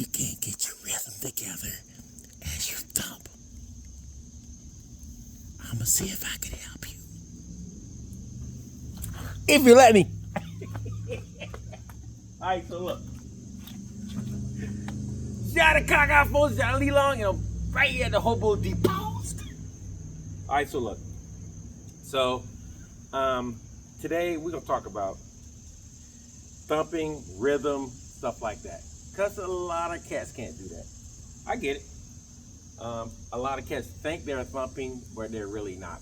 you can't get your rhythm together as you thump, I'm gonna see if I can help you. If you let me. Alright, so look. Shot a cock out for Johnny Long, right here at the Hobo Depot. Alright, so look. So, today we're gonna talk about thumping, rhythm, stuff like that. Because a lot of cats can't do that. I get it. A lot of cats think they're thumping, but they're really not.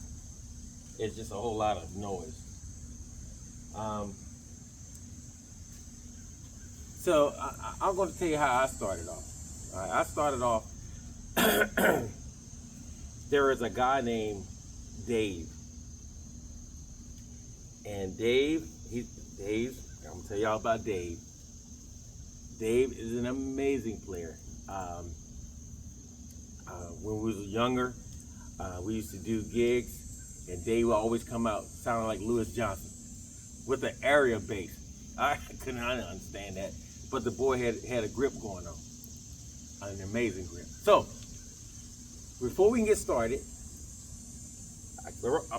It's just a whole lot of noise. So I'm going to tell you how I started off. All right, I started off, there is a guy named Dave. And Dave, I'm going to tell y'all about Dave. Dave is an amazing player. When we was younger, we used to do gigs, and Dave would always come out sounding like Louis Johnson with an area bass. I couldn't understand that, but the boy had a grip going on, an amazing grip. So, before we can get started, I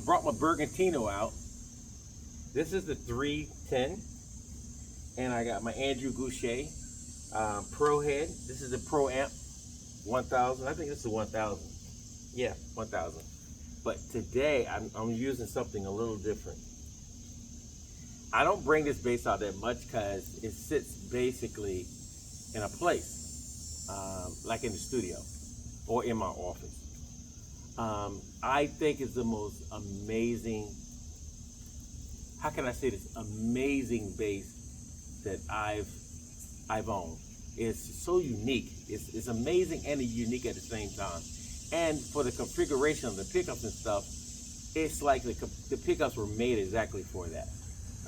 brought my Bergantino out. This is the 310, and I got my Andrew Goucher Pro Head. This is the Pro Amp 1000. I think this is 1000. Yeah, 1000. But today I'm using something a little different. I don't bring this bass out that much because it sits basically in a place, like in the studio or in my office. I think it's the most amazing, how can I say this, amazing bass that I've owned. It's so unique. It's amazing and unique at the same time. And for the configuration of the pickups and stuff, it's like the pickups were made exactly for that.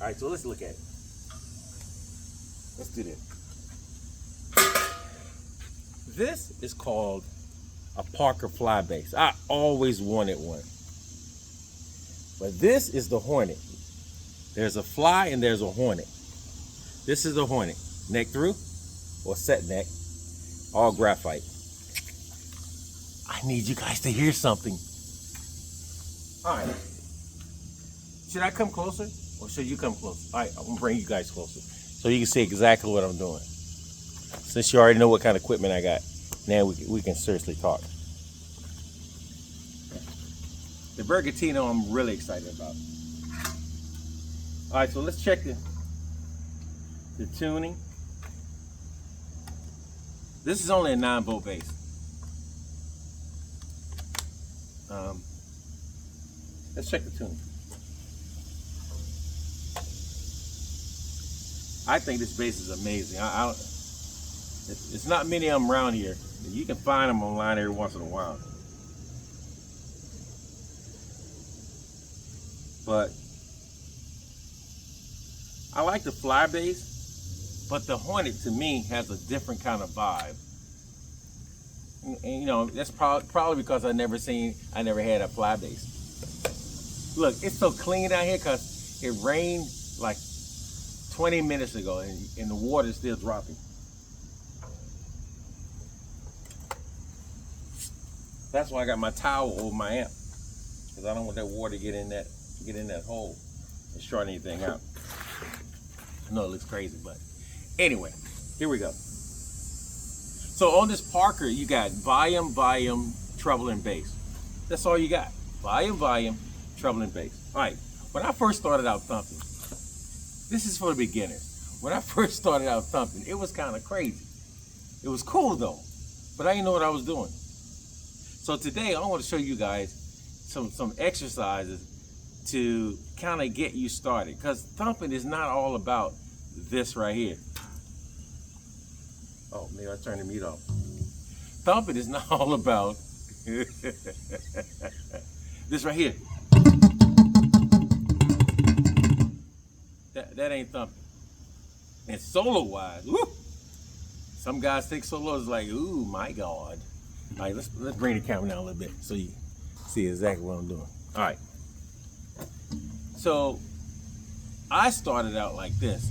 All right, so let's look at it. Let's do this. This is called a Parker Fly bass. I always wanted one. But this is the Hornet. There's a Fly and there's a Hornet. This is the Hornet. Neck through or set neck, all graphite. I need you guys to hear something. All right. Should I come closer or should you come closer? All right, I'm gonna bring you guys closer so you can see exactly what I'm doing. Since you already know what kind of equipment I got, now we can seriously talk. The Bergantino I'm really excited about. All right, so let's check the tuning. This is only a 9-volt bass. Let's check the tuning. I think this bass is amazing. It's not many of them around here. You can find them online every once in a while. But I like the Fly bass, but the Hornet to me has a different kind of vibe. And that's probably because I never had a Fly bass. Look, it's so clean out here because it rained like 20 minutes ago and the water's still dropping. That's why I got my towel over my amp, because I don't want that water to get in that hole and short anything out. I know it looks crazy, but anyway, here we go. So on this Parker, you got volume, treble, and bass. That's all you got. Volume, treble, and bass. All right, when I first started out thumping, this is for the beginners. When I first started out thumping, it was kind of crazy. It was cool though, but I didn't know what I was doing. So today I want to show you guys some exercises to kind of get you started, because thumping is not all about this right here. Oh, maybe I turned the mute off. Thumping is not all about this right here. That ain't thumping. And solo wise, woo! Some guys think solo is like, ooh, my God. All right, let's bring the camera down a little bit so you see exactly what I'm doing. All right. So I started out like this.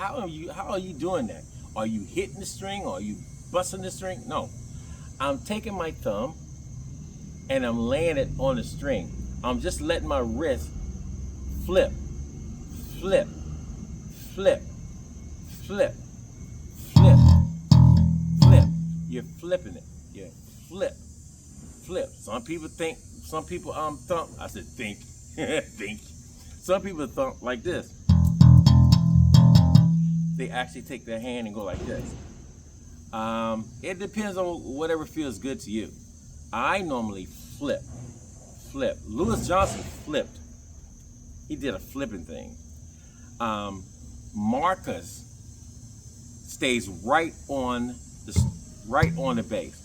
How are you doing that? Are you hitting the string or are you busting the string? No. I'm taking my thumb and I'm laying it on the string. I'm just letting my wrist flip, flip, flip, flip, flip, flip. You're flipping it. You flip, flip. Some people thump. I said think, think. Some people thump like this. They actually take their hand and go like this. It depends on whatever feels good to you. I normally flip. Louis Johnson flipped. He did a flipping thing. Marcus stays right on the bass.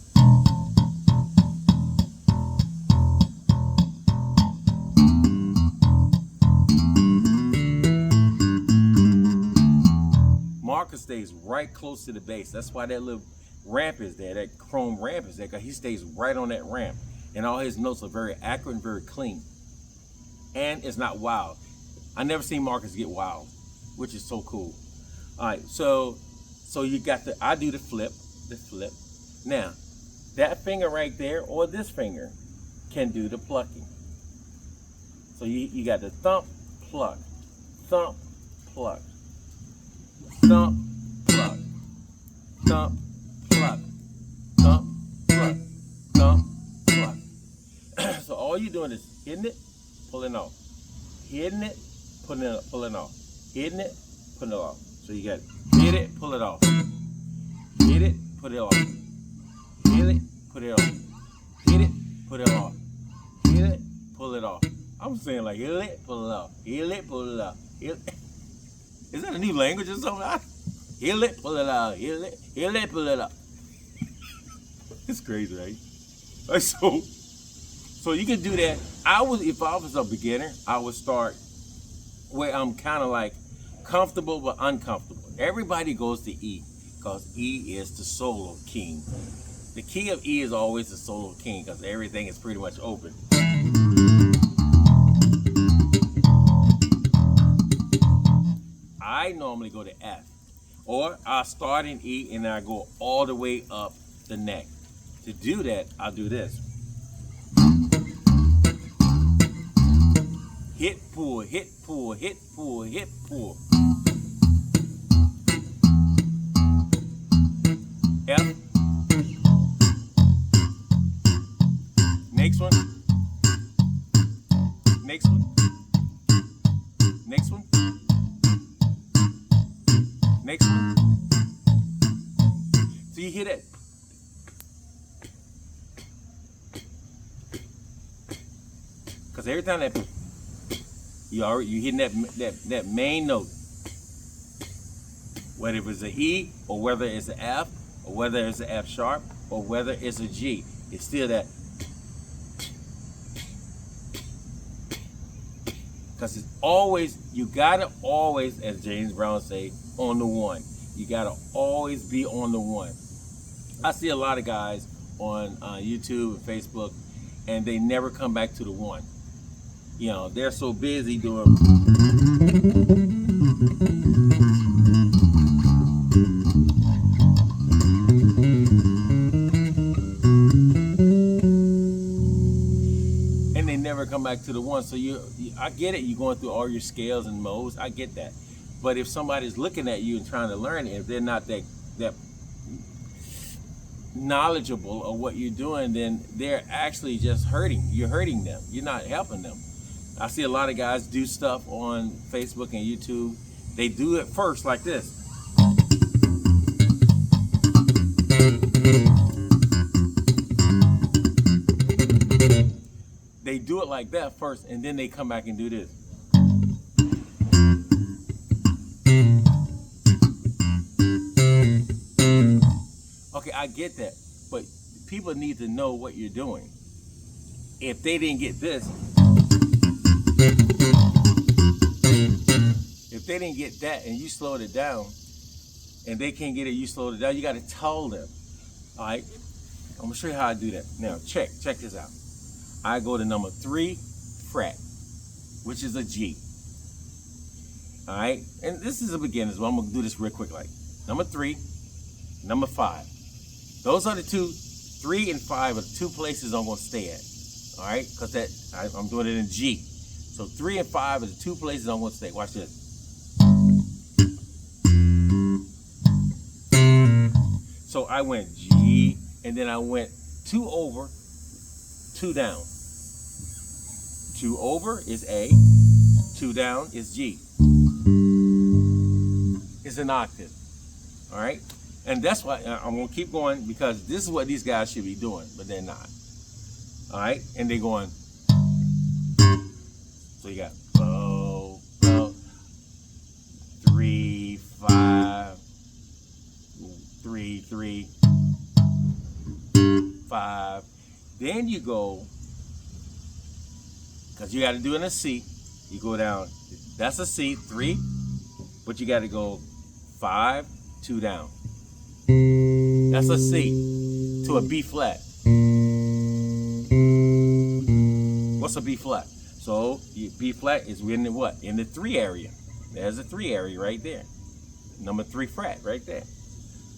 Marcus stays right close to the bass. That's why that little ramp is there, that chrome ramp is there, because he stays right on that ramp. And all his notes are very accurate and very clean. And it's not wild. I never seen Marcus get wild, which is so cool. All right, so you got I do the flip. Now, that finger right there or this finger can do the plucking. So you got the thump, pluck, thump, pluck, thump, pluck, thump, pluck, thump, pluck, thump, pluck. So all you're doing is hitting it, pulling off, hitting it, pulling off, hitting it, pulling it off. So you got hit it, pull it off, hit it, put it off, hit it, put it off, hit it, put it off, hit it, pull it off. I'm saying like hit it, pull it off, hit it, pull it off. Is that a new language or something? Hit it, pull it off, hit it, pull it off. It's crazy, right? So you can do that. If I was a beginner, I would start where I'm kind of like comfortable but uncomfortable. Everybody goes to E because E is the solo king. The key of E is always the solo king because everything is pretty much open. I normally go to F, or I start in E and I go all the way up the neck. To do that, I'll do this. Hit, pull, hit, pull, hit, pull, hit, pull. F. Next one. Next one. Next one. Next one. So you hear that? Because every time that you hitting that main note, whether it's an E or whether it's an F or whether it's an F sharp or whether it's a G, it's still that. Because it's always, you gotta always, as James Brown say, on the one. You gotta always be on the one. I see a lot of guys on YouTube and Facebook, and they never come back to the one. You know, they're so busy doing. And they never come back to the one. So I get it. You're going through all your scales and modes. I get that. But if somebody's looking at you and trying to learn it, if they're not that knowledgeable of what you're doing, then they're actually just hurting. You're hurting them. You're not helping them. I see a lot of guys do stuff on Facebook and YouTube. They do it first like this. They do it like that first, and then they come back and do this. Okay, I get that, but people need to know what you're doing. If they didn't get this, if they didn't get that and you slowed it down, and they can't get it, you slowed it down, you got to tell them. All right, I'm gonna show you how I do that. Now, check this out. I go to number 3 fret, which is a G. All right, and this is a beginner, so I'm gonna do this real quick. Like number 3, number 5. Those are the 2. 3 and 5 are the 2 places I'm gonna stay at. All right, because I'm doing it in G. So 3 and 5 are the 2 places I'm gonna stay. Watch this. So I went G, and then I went 2 over, 2 down. 2 over is A, 2 down is G. It's an octave, all right? And that's why I'm gonna keep going, because this is what these guys should be doing, but they're not, all right? And they're going, so you got bow, bow, 3, 5, 3, 3, 5. Then you go, because you got to do it in a C. You go down. That's a C, 3, but you got to go 5, 2 down. That's a C to a B flat. What's a B flat? So B flat is in the what? In the 3 area. There's a 3 area right there. Number 3 fret right there.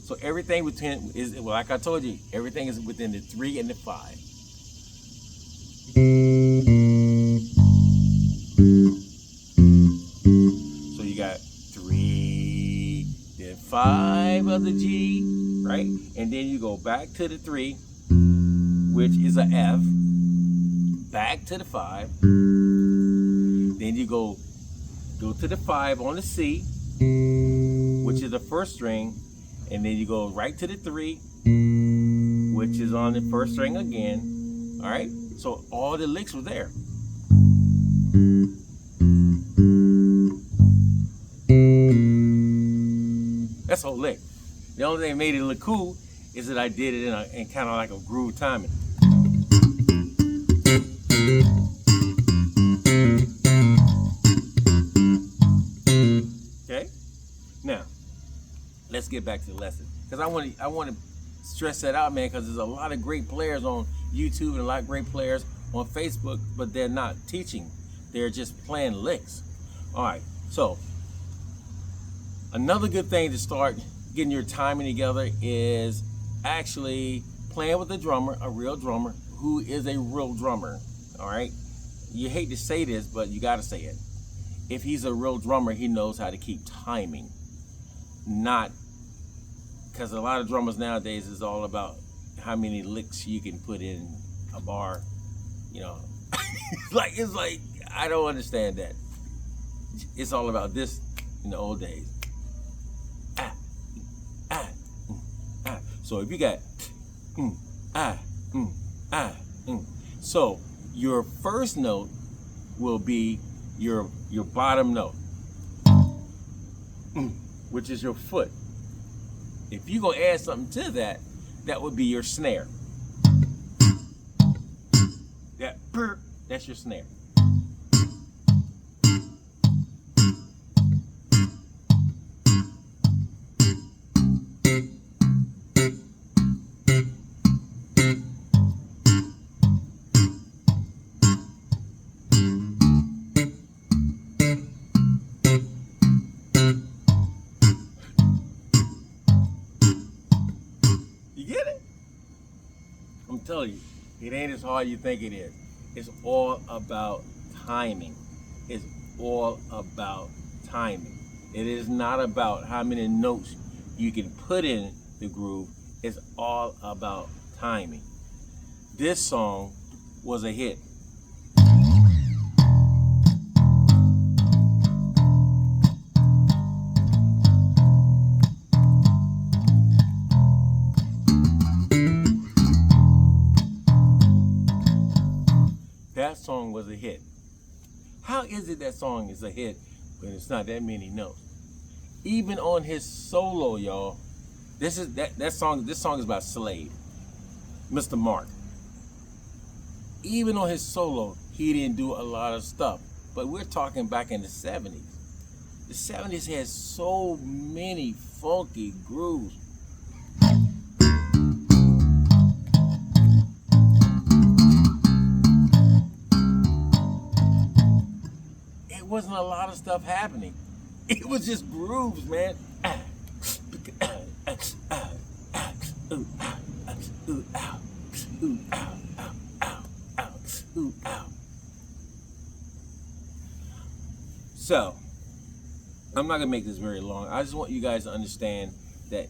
So everything within is, well, like I told you, everything is within the 3 and the 5. So you got 3, then 5 of the G, right? And then you go back to the 3, which is a F, back to the 5. Then you go to the 5 on the C, which is the first string, and then you go right to the 3, which is on the first string again. All right, so all the licks were there. That's a whole lick. The only thing that made it look cool is that I did it in kind of like a groove timing. Okay, now let's get back to the lesson, because I want to stress that out, man, because there's a lot of great players on YouTube and a lot of great players on Facebook, but they're not teaching. They're just playing licks. All right, so another good thing to start getting your timing together is actually playing with a drummer, a real drummer, who is a real drummer. All right, you hate to say this, but you got to say it. If he's a real drummer, he knows how to keep timing. Not because a lot of drummers nowadays is all about how many licks you can put in a bar, you know. it's like I don't understand that. It's all about this in the old days. So if you got so your first note will be your bottom note, which is your foot. If you gonna add something to that, that would be your snare. That's your snare. I'm telling you, it ain't as hard as you think it is. It's all about timing. It's all about timing. It is not about how many notes you can put in the groove. It's all about timing. This song was a hit. That song was a hit. How is it that song is a hit when it's not that many notes? Even on his solo, y'all, this song is about Slade, Mr. Mark. Even on his solo, he didn't do a lot of stuff. But we're talking back in the 70s. The 70s had so many funky grooves. Wasn't a lot of stuff happening. It was just grooves, man. So, I'm not gonna make this very long. I just want you guys to understand that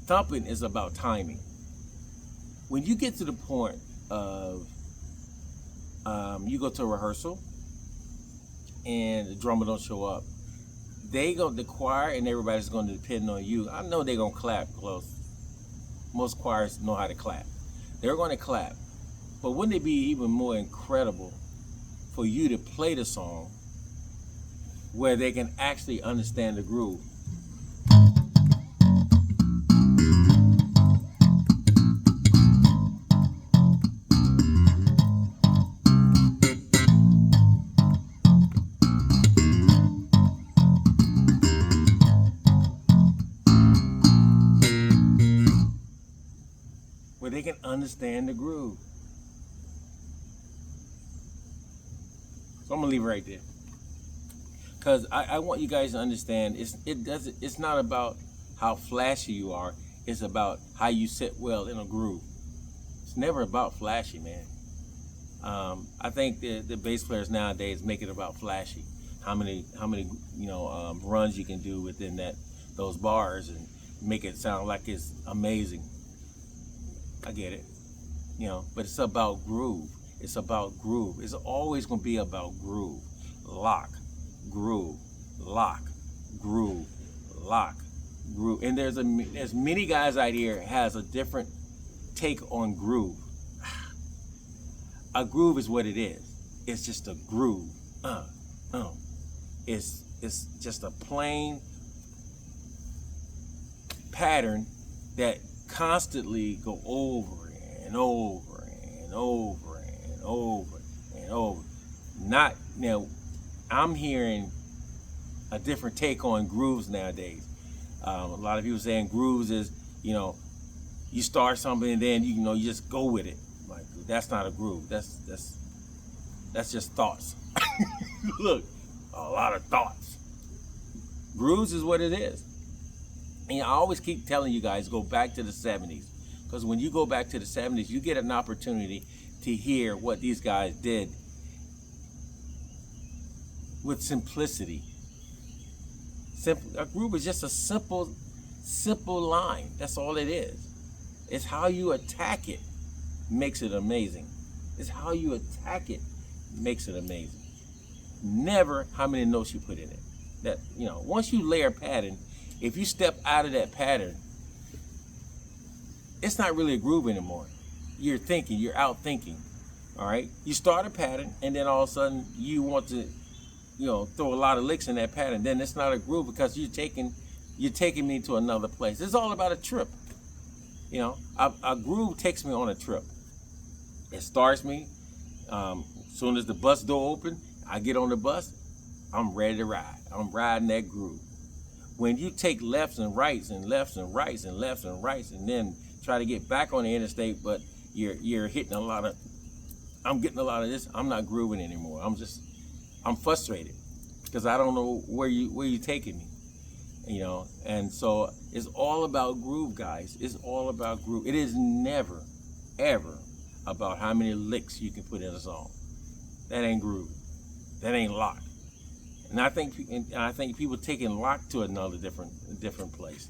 thumping is about timing. When you get to the point of you go to a rehearsal and the drummer don't show up, the choir and everybody's going to depend on you. I know they're going to clap close. Most choirs know how to clap. They're going to clap. But wouldn't it be even more incredible for you to play the song where they can actually understand the groove? Where they can understand the groove. So I'm gonna leave it right there, because I want you guys to understand it's not about how flashy you are. It's about how you sit well in a groove. It's never about flashy, man. I think the bass players nowadays make it about flashy. How many runs you can do within those bars and make it sound like it's amazing. I get it, but it's about groove. It's about groove. It's always going to be about groove. Lock, groove, lock, groove, lock, groove. And there's many guys out here has a different take on groove. A groove is what it is. It's just a groove. It's just a plain pattern that constantly go over and over and over and over and over. Not now. I'm hearing a different take on grooves nowadays. A lot of people saying grooves is you start something and then you just go with it. Like, that's not a groove. That's just thoughts. Look, a lot of thoughts. Grooves is what it is. And I always keep telling you guys, go back to the 70s. Because when you go back to the 70s, you get an opportunity to hear what these guys did with simplicity. A groove is just a simple line. That's all it is. It's how you attack it makes it amazing. It's how you attack it makes it amazing. Never how many notes you put in it. Once you layer a pattern, if you step out of that pattern, it's not really a groove anymore. You're out thinking, all right? You start a pattern, and then all of a sudden you want to, throw a lot of licks in that pattern. Then it's not a groove because you're taking me to another place. It's all about a trip. A groove takes me on a trip. It starts me. As soon as the bus door open, I get on the bus. I'm ready to ride. I'm riding that groove. When you take lefts and rights and lefts and rights and lefts and rights and then try to get back on the interstate, but you're hitting I'm getting a lot of this, I'm not grooving anymore. I'm frustrated because I don't know where you taking me, and so it's all about groove, guys. It's all about groove. It is never, ever about how many licks you can put in a song. That ain't groove. That ain't lock. And I think people taking lock to another different place.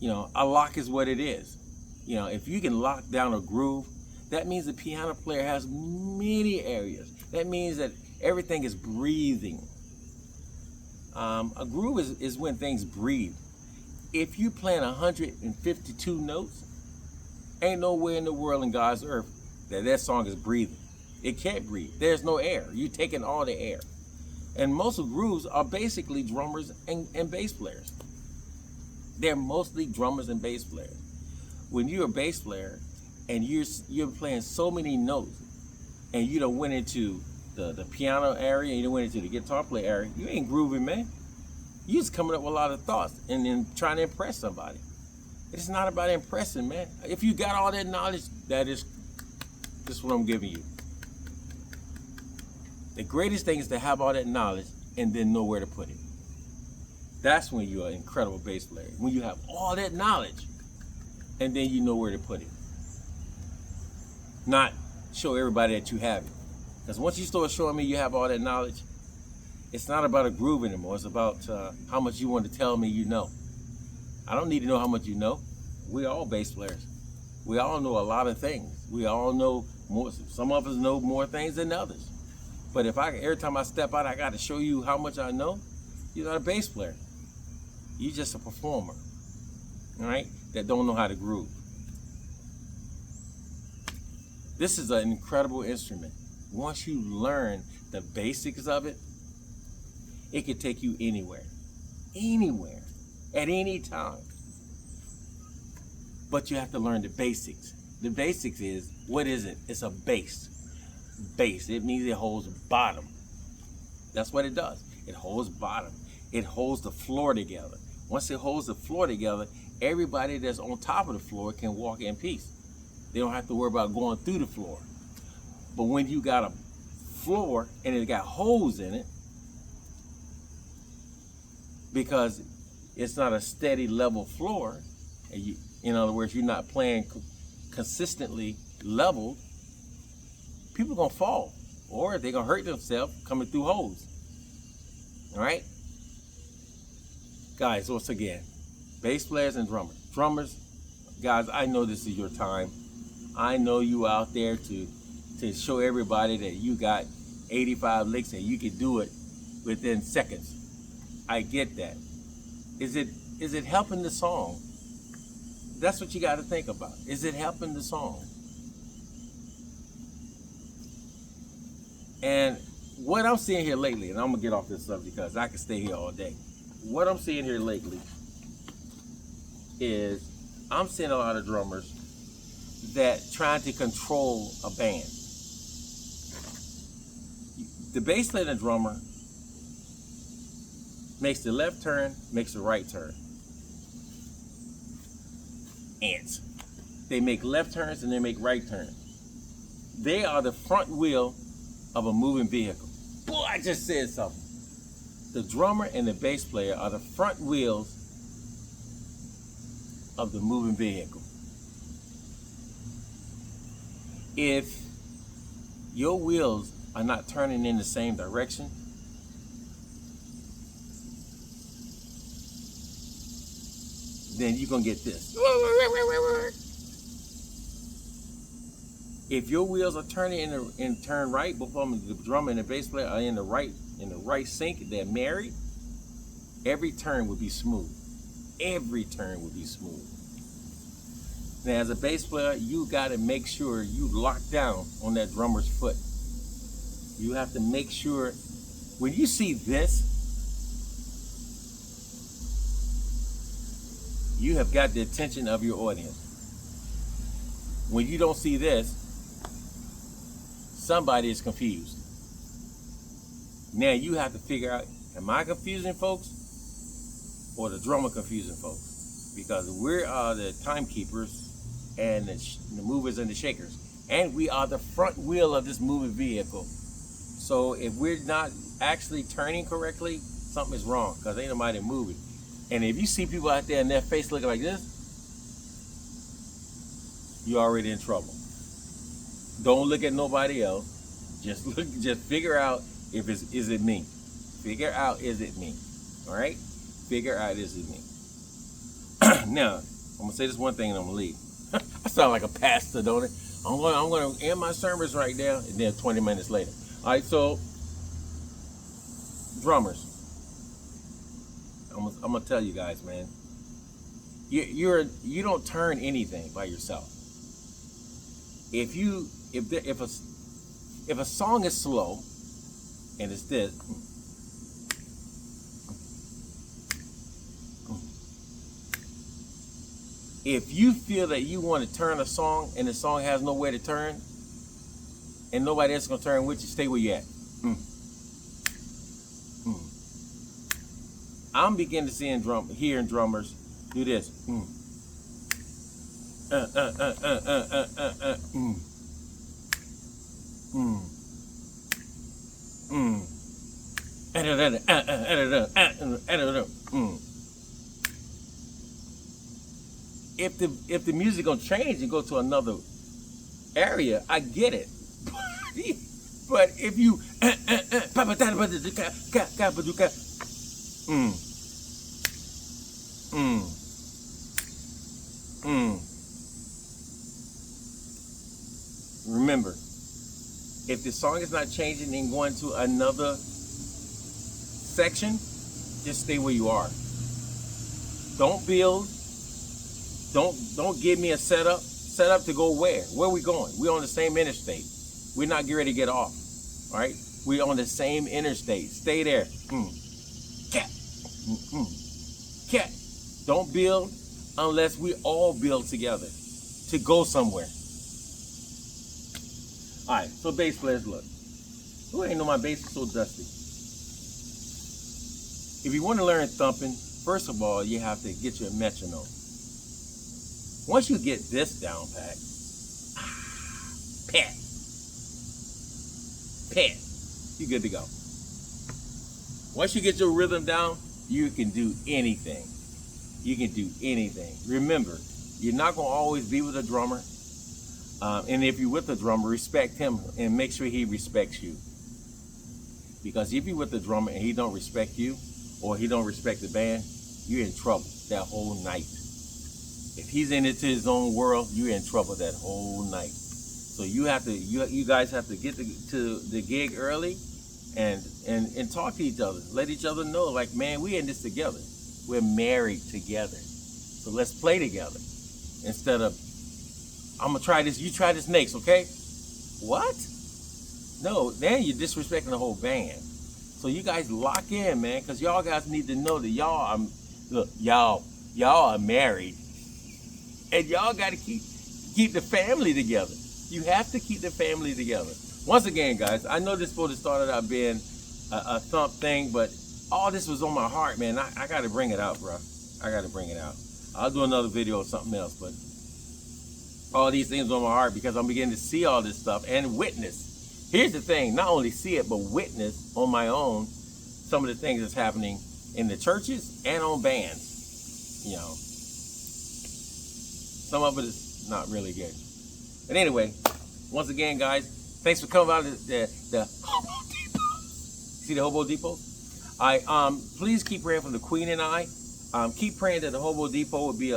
A lock is what it is. If you can lock down a groove, that means the piano player has many areas. That means that everything is breathing. A groove is when things breathe. If you playing 152 notes, ain't nowhere in the world in God's earth that song is breathing. It can't breathe. There's no air. You're taking all the air. And most of grooves are basically drummers and bass players. They're mostly drummers and bass players. When you're a bass player and you're playing so many notes and you done went into the piano area and you done went into the guitar player area, you ain't grooving, man. You just coming up with a lot of thoughts and then trying to impress somebody. It's not about impressing, man. If you got all that knowledge, that is just what I'm giving you. The greatest thing is to have all that knowledge and then know where to put it. That's when you're an incredible bass player. When you have all that knowledge, and then you know where to put it. Not show everybody that you have it. Because once you start showing me you have all that knowledge, it's not about a groove anymore. It's about how much you want to tell me you know. I don't need to know how much you know. We're all bass players. We all know a lot of things. We all know more. Some of us know more things than others. But if every time I step out, I got to show you how much I know, you're not a bass player. You're just a performer, all right, that don't know how to groove. This is an incredible instrument. Once you learn the basics of it, it can take you anywhere, at any time. But you have to learn the basics. The basics is, what is it? It's a bass. Bass, it means it holds bottom. That's what it does. It holds bottom. It holds the floor together. Once it holds the floor together, everybody that's on top of the floor can walk in peace. They don't have to worry about going through the floor. But when you got a floor and it got holes in it, because it's not a steady level floor, and you, in other words, you're not playing consistently leveled, people are gonna fall, or they're gonna hurt themselves coming through holes. All right, guys. Once again, bass players and drummers, guys. I know this is your time. I know you out there to show everybody that you got 85 licks and you can do it within seconds. I get that. Is it helping the song? That's what you got to think about. Is it helping the song? And what I'm seeing here lately, and I'm gonna get off this subject because I can stay here all day. What I'm seeing here lately is I'm seeing a lot of drummers that trying to control a band. The bass player and drummer makes the left turn, makes the right turn. Ants. They make left turns and they make right turns. They are the front wheel of a moving vehicle. Boy, I just said something. The drummer and the bass player are the front wheels of the moving vehicle. If your wheels are not turning in the same direction, then you're gonna get this. If your wheels are turning in turn right, both of them, the drummer and the bass player are in the right sync, they're married, every turn would be smooth. Every turn would be smooth. Now, as a bass player, you gotta make sure you lock down on that drummer's foot. You have to make sure, when you see this, you have got the attention of your audience. When you don't see this, somebody is confused. Now you have to figure out, am I confusing folks or the drummer confusing folks? Because we are the timekeepers and the movers and the shakers. And we are the front wheel of this moving vehicle. So if we're not actually turning correctly, something is wrong because ain't nobody moving. And if you see people out there and their face looking like this, you're already in trouble. Don't look at nobody else. Just figure out if is it me. Figure out, is it me? All right? Figure out, is it me? Now, I'm gonna say this one thing and I'm gonna leave. I sound like a pastor, don't it? I'm gonna end my service right now, and then 20 minutes later. All right, so drummers, I'm gonna tell you guys, man. You don't turn anything by yourself. If a song is slow, and it's this. If you feel that you want to turn a song and the song has nowhere to turn, and nobody else is gonna turn with you, stay where you at. I'm beginning to hearing drummers do this. If the music gonna change and go to another area, I get it. But if you remember, if the song is not changing and going to another section, just stay where you are. Don't build. Don't give me a setup. Set up to go where? Where are we going? We're on the same interstate. We're not getting ready to get off. All right? We're on the same interstate. Stay there. Cat. Cat. Don't build unless we all build together to go somewhere. All right, so bass players, look. Who ain't know my bass is so dusty? If you want to learn thumping, first of all, you have to get your metronome. Once you get this down pat, you're good to go. Once you get your rhythm down, you can do anything. You can do anything. Remember, you're not going to always be with a drummer. And if you're with the drummer, respect him and make sure he respects you. Because if you're with the drummer and he don't respect you, or he don't respect the band, you're in trouble that whole night. If he's into his own world, you're in trouble that whole night. So you guys have to get to the gig early and talk to each other. Let each other know, like, man, we in this together. We're married together. So let's play together. Instead of, I'm gonna try this, you try this next, okay? What? No, then you're disrespecting the whole band. So you guys lock in, man, because y'all guys need to know that y'all are married. And y'all gotta keep the family together. You have to keep the family together. Once again, guys, I know this supposed to start out being a thump thing, but all this was on my heart, man. I gotta bring it out, bro. I gotta bring it out. I'll do another video or something else, but all these things on my heart because I'm beginning to see all this stuff and witness. Here's the thing, not only see it, but witness on my own some of the things that's happening in the churches and on bands. You know, some of it is not really good. But anyway, once again, guys, thanks for coming out to the Hobo Depot. See the Hobo Depot? Please keep praying for the Queen and I. Keep praying that the Hobo Depot would be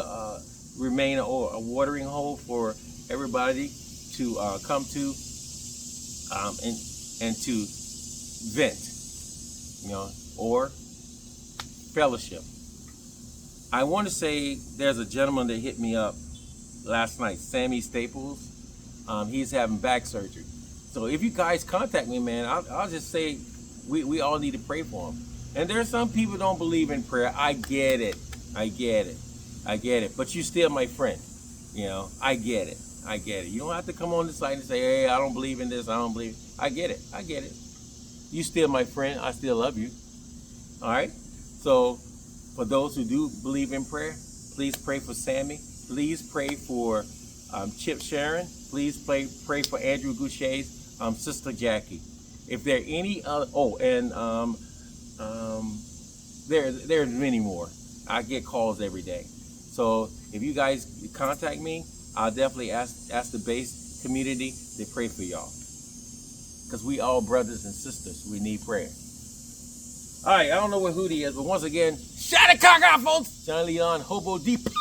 remain a watering hole for everybody to come to and to vent, you know, or fellowship. I want to say there's a gentleman that hit me up last night, Sammy Staples. He's having back surgery. So if you guys contact me, man, I'll just say we all need to pray for him. And there are some people who don't believe in prayer. I get it. But you still my friend. You know, I get it. You don't have to come on the site and say, hey, I don't believe in this, I don't believe. I get it. You still my friend. I still love you. All right? So for those who do believe in prayer, please pray for Sammy. Please pray for Chip Sharon. Please pray for Andrew Goucher's sister Jackie. If there are any other, there's many more. I get calls every day. So if you guys contact me, I'll definitely ask the bass community to pray for y'all. Because we all brothers and sisters. We need prayer. All right, I don't know where Hootie is, but once again, shout the cock out, folks. John Leon, Hobo Depot.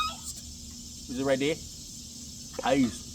Is it right there? Peace.